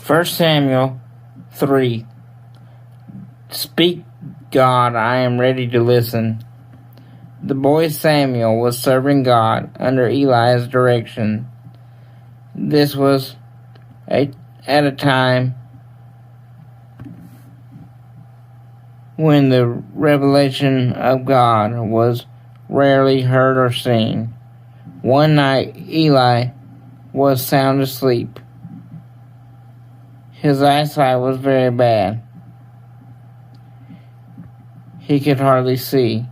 1 Samuel 3. Speak, God, I am ready to listen. The boy Samuel was serving God under Eli's direction. This was at a time when the revelation of God was rarely heard or seen. One night, Eli was sound asleep. His eyesight was very bad. He could hardly see.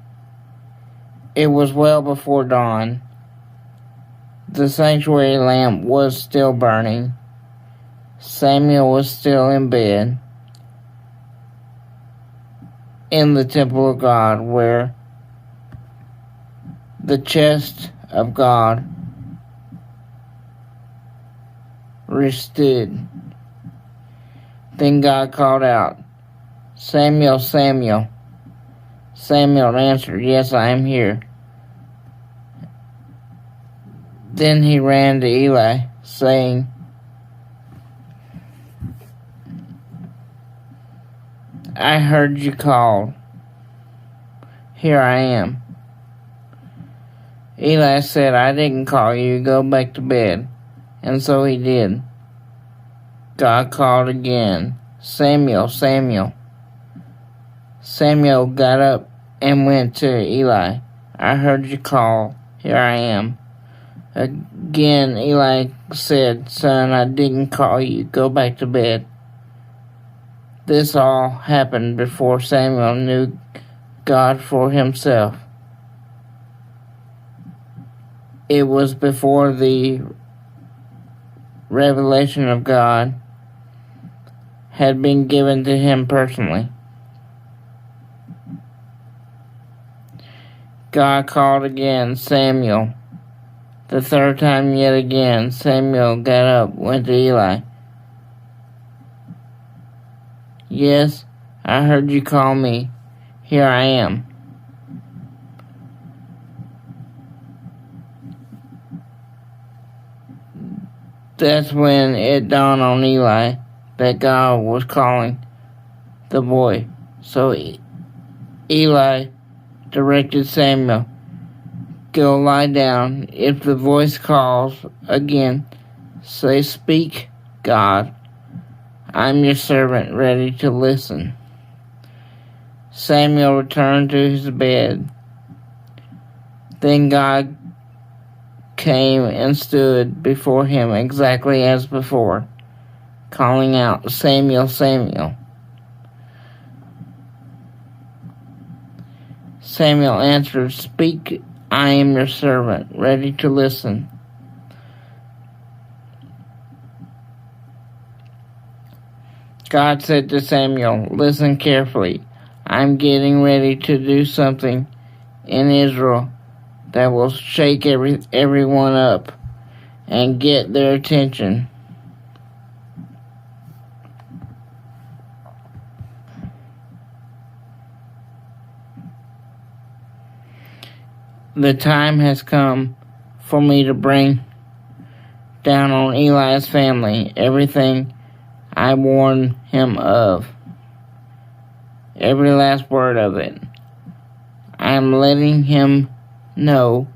It was well before dawn. The sanctuary lamp was still burning. Samuel was still in bed in the temple of God, where the chest of God rested. Then God called out, "Samuel, Samuel." Samuel answered, "Yes, I am here." Then he ran to Eli, saying, "I heard you call. Here I am." Eli said, "I didn't call you. Go back to bed." And so he did. God called again, "Samuel, Samuel." Samuel got up and went to Eli. "I heard you call. Here I am." Again, Eli said, "Son, I didn't call you. Go back to bed." This all happened before Samuel knew God for himself. It was before the revelation of God had been given to him personally. God called again, "Samuel." The third time yet again, Samuel got up, went to Eli. "Yes, I heard you call me. Here I am." That's when it dawned on Eli that God was calling the boy. So Eli directed Samuel, "Go lie down. If the voice calls again, say, 'Speak, God. I'm your servant, ready to listen.'" Samuel returned to his bed. Then God came and stood before him exactly as before, calling out, "Samuel, Samuel." Samuel answered, "Speak, I am your servant, ready to listen." God said to Samuel, "Listen carefully. I'm getting ready to do something in Israel that will shake everyone up and get their attention. The time has come for me to bring down on Eli's family everything I warned him of. Every last word of it. I am letting him know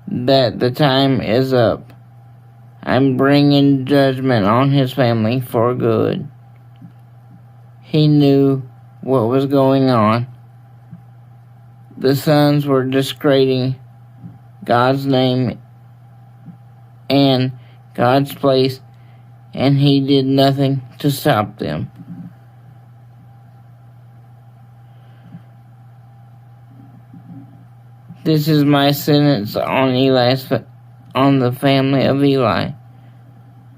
that the time is up. I'm bringing judgment on his family for good." He knew what was going on. The sons were discrediting God's name and God's place, and he did nothing to stop them. This is my sentence on the family of Eli.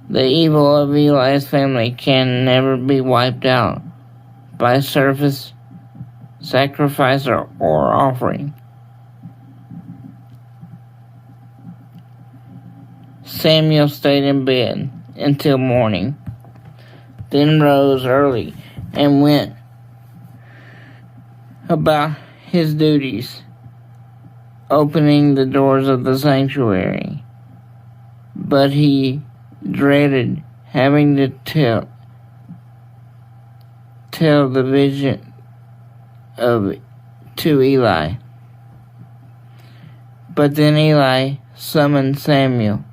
The evil of Eli's family can never be wiped out by service, sacrifice, or offering. Samuel stayed in bed until morning, then rose early and went about his duties, opening the doors of the sanctuary. But he dreaded having to tell the vision to Eli. But then Eli summoned Samuel.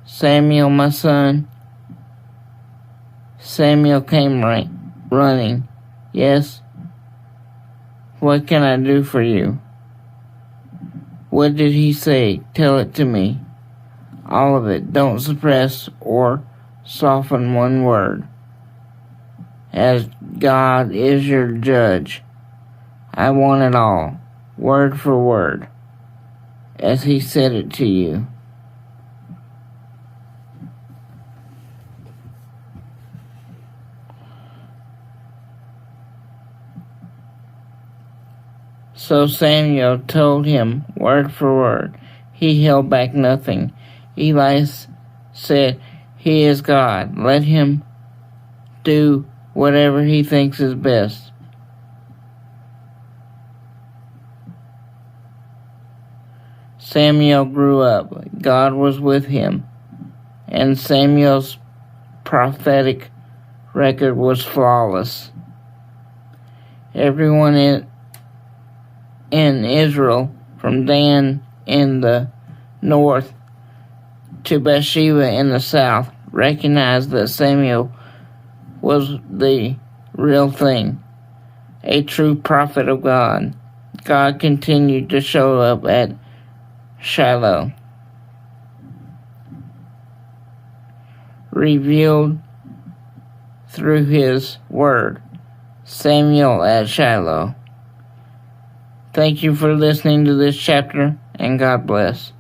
Samuel, my son. Samuel came running. Yes. What can I do for you? What did he say? Tell it to me. All of it. Don't suppress or soften one word. As God is your judge, I want it all, word for word, as he said it to you. So Samuel told him word for word. He held back nothing. Eli said, "He is God. Let him do whatever he thinks is best." Samuel grew up. God was with him, and Samuel's prophetic record was flawless. Everyone in Israel, from Dan in the north to Bathsheba in the south, recognized that Samuel was the real thing, a true prophet of God. God continued to show up at Shiloh, revealed through his word. Samuel at Shiloh. Thank you for listening to this chapter, and God bless.